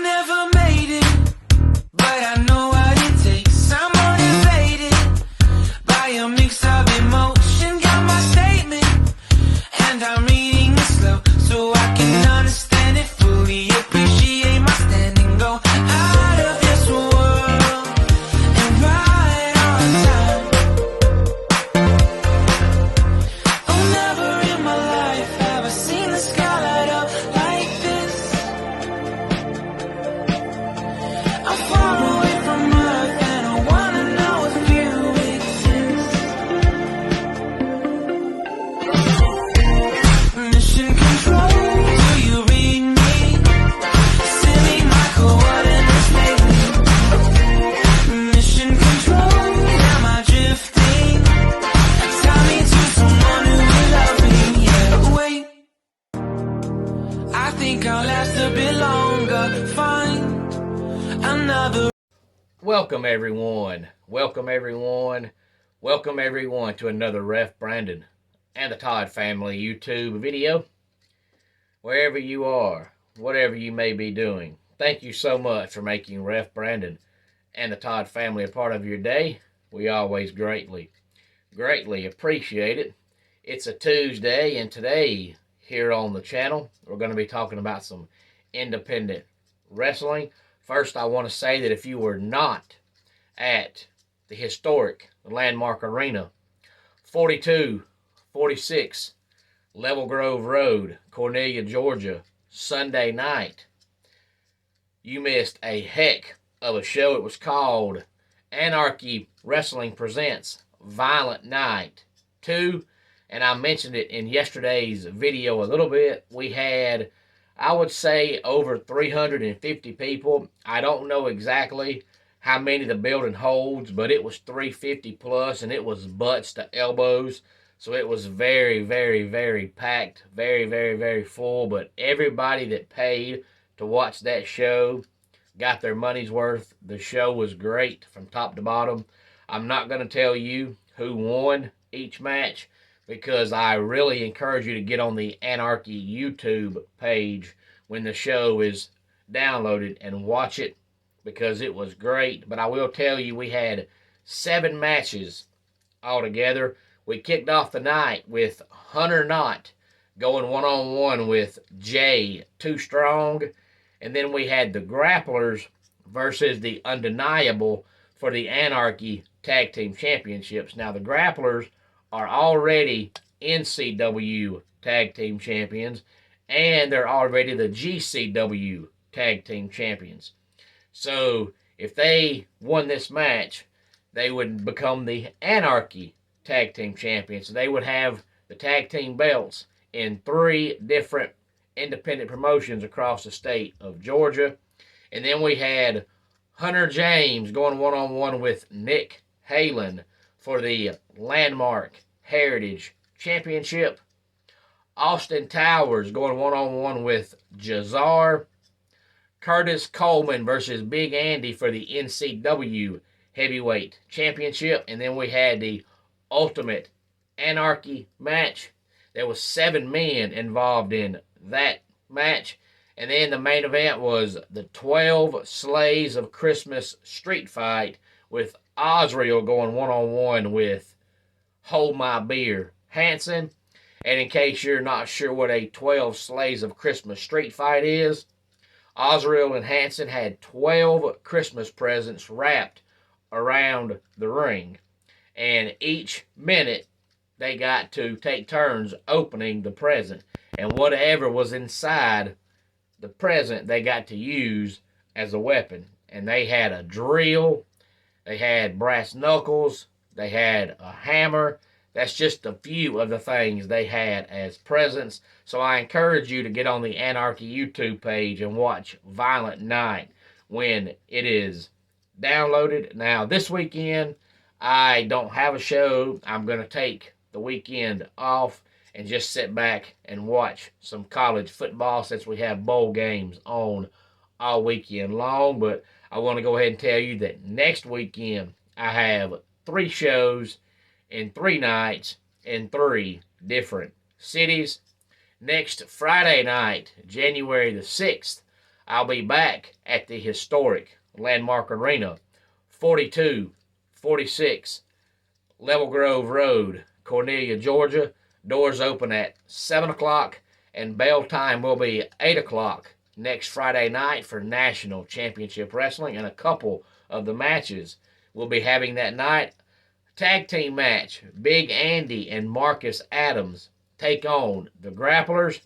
never made it, but I know what it takes. I'm motivated by a mix of emotion. Got my statement, and I'm reading it slow so I can understand it fully. Appreciate my standing, go out of this world and right on time. Oh, never in my life have I seen the sky light up like this. I'm far away from Earth and I wanna know if you exist. Mission control, do you read me? Send me my coordinates lately. Mission control, am I drifting? Tie me to someone who will love me, yeah. Wait, I think I'll last a bit longer. Find another. Welcome everyone to another Ref Brandon and the Todd family YouTube video. Wherever you are, whatever you may be doing, thank you so much for making Ref Brandon and the Todd family a part of your day. We always greatly appreciate it. It's a Tuesday, and today here on the channel we're going to be talking about some independent wrestling. First, I want to say that if you were not at the historic landmark arena, 4246 Level Grove Road, Cornelia, Georgia, Sunday night, you missed a heck of a show. It was called Anarchy Wrestling Presents Violent Night 2, and I mentioned it in yesterday's video a little bit. We had, I would say, over 350 people. I don't know exactly how many the building holds, but it was 350 plus, and it was butts to elbows. So it was very, very packed, very full. But everybody that paid to watch that show got their money's worth. The show was great from top to bottom. I'm not going to tell you who won each match, because I really encourage you to get on the Anarchy YouTube page when the show is downloaded and watch it, because it was great. But I will tell you, we had 7 matches altogether. We kicked off the night with Hunter Knott going one-on-one with Jay Too Strong, and then we had the Grapplers versus the Undeniable for the Anarchy Tag Team Championships. Now, the Grapplers are already NCW Tag Team Champions, and they're already the GCW Tag Team Champions. So, if they won this match, they would become the Anarchy Tag Team Champions. So they would have the tag team belts in 3 different independent promotions across the state of Georgia. And then we had Hunter James going one-on-one with Nick Halen for the Landmark Heritage Championship. Austin Towers going one-on-one with Jazar. Curtis Coleman versus Big Andy for the NCW Heavyweight Championship. And then we had the Ultimate Anarchy match. There was 7 men involved in that match. And then the main event was the 12 Slays of Christmas street fight, with Osriel going one-on-one with Hold My Beer Hanson. And in case you're not sure what a 12 Slays of Christmas street fight is, Osriel and Hanson had 12 Christmas presents wrapped around the ring. And each minute, they got to take turns opening the present. And whatever was inside the present, they got to use as a weapon. And they had a drill, they had brass knuckles, they had a hammer. That's just a few of the things they had as presents. So I encourage you to get on the Anarchy YouTube page and watch Violent Night when it is downloaded. Now, this weekend, I don't have a show. I'm going to take the weekend off and just sit back and watch some college football, since we have bowl games on all weekend long. But I want to go ahead and tell you that next weekend I have 3 shows in 3 nights in 3 different cities. Next Friday night, January the 6th, I'll be back at the historic Landmark Arena, 4246 Level Grove Road, Cornelia, Georgia. Doors open at 7 o'clock, and bell time will be 8 o'clock next Friday night for National Championship Wrestling, and a couple of the matches we'll be having that night. Tag team match, Big Andy and Marcus Adams take on the Grapplers,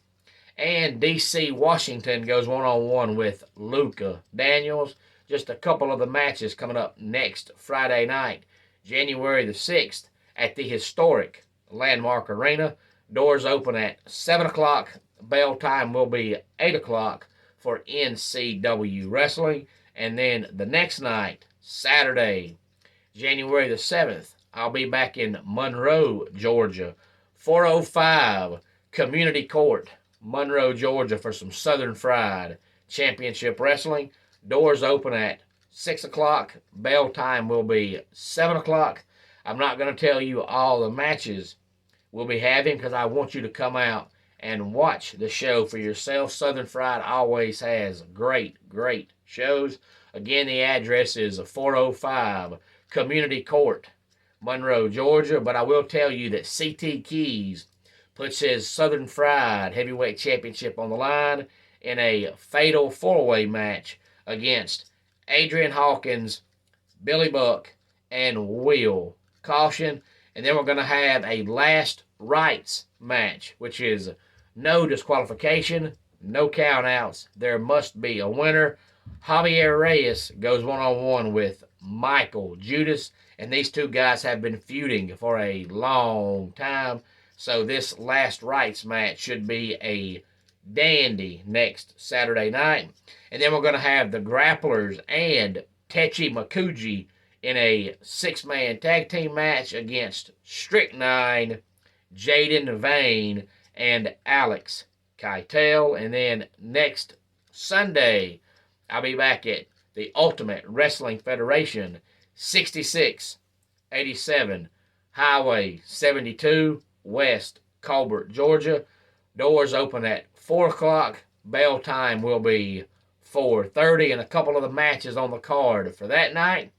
and DC Washington goes one-on-one with Luca Daniels. Just a couple of the matches coming up next Friday night, January the 6th, at the historic Landmark Arena. Doors open at 7 o'clock. Bell time will be 8 o'clock for NCW Wrestling. And then the next night, Saturday, January the 7th, I'll be back in Monroe, Georgia, 405 Community Court, Monroe, Georgia, for some Southern Fried Championship Wrestling. Doors open at 6 o'clock. Bell time will be 7 o'clock. I'm not going to tell you all the matches we'll be having because I want you to come out and watch the show for yourself. Southern Fried always has great, great shows. Again, the address is 405 Community Court, Monroe, Georgia. But I will tell you that CT Keys puts his Southern Fried Heavyweight Championship on the line in a fatal four-way match against Adrian Hawkins, Billy Buck, and Will Caution. And then we're going to have a last rights match, which is no disqualification, no countouts. There must be a winner. Javier Reyes goes one-on-one with Michael Judas, and these two guys have been feuding for a long time. So this last rights match should be a dandy next Saturday night. And then we're going to have the Grapplers and Techi Makuji in a six-man tag team match against Strychnine, Jaden Vane, and Alex Keitel. And then next Sunday, I'll be back at the Ultimate Wrestling Federation, 6687 Highway 72, West Colbert, Georgia. Doors open at 4 o'clock. Bell time will be 4:30, and a couple of the matches on the card for that night.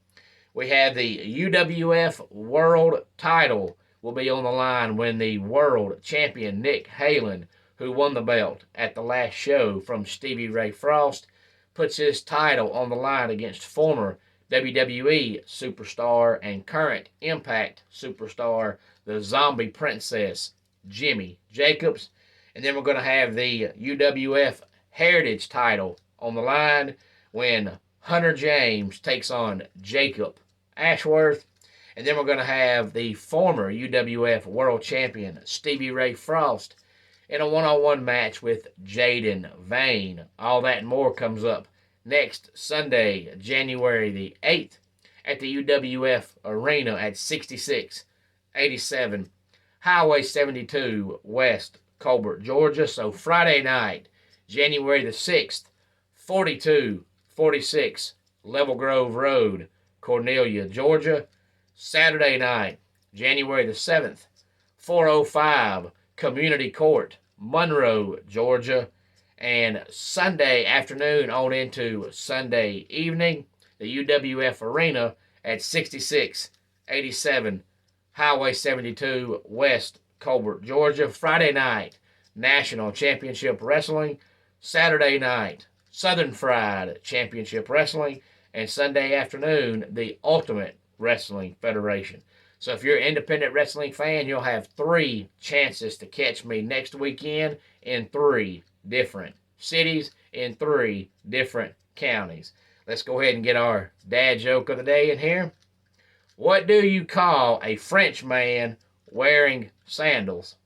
We have the UWF World Title will be on the line when the World Champion Nick Halen, who won the belt at the last show from Stevie Ray Frost, puts his title on the line against former WWE superstar and current Impact superstar, the Zombie Princess, Jimmy Jacobs. And then we're going to have the UWF Heritage title on the line when Hunter James takes on Jacob Ashworth. And then we're going to have the former UWF World Champion Stevie Ray Frost in a one-on-one match with Jaden Vane. All that and more comes up next Sunday, January the 8th, at the UWF Arena at 6687 Highway 72, West Colbert, Georgia. So Friday night, January the 6th, 4246 Level Grove Road, Cornelia, Georgia. Saturday night, January the 7th, 405 Community Court, Monroe, Georgia. And Sunday afternoon on into Sunday evening, the UWF Arena at 6687 Highway 72, West Colbert, Georgia. Friday night, National Championship Wrestling. Saturday night, Southern Fried Championship Wrestling. And Sunday afternoon, the Ultimate Wrestling Federation. So if you're an independent wrestling fan, you'll have 3 chances to catch me next weekend in 3 different cities, in 3 different counties. Let's go ahead and get our dad joke of the day in here. What do you call a French man wearing sandals?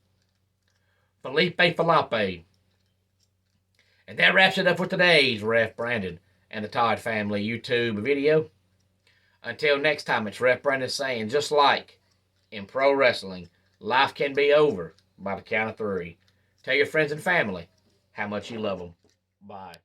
Felipe Felipe. And that wraps it up for today's Ref Brandon and the Todd Family YouTube video. Until next time, it's Ref Brandon saying, just like in pro wrestling, life can be over by the count of 3. Tell your friends and family how much you love them. Bye.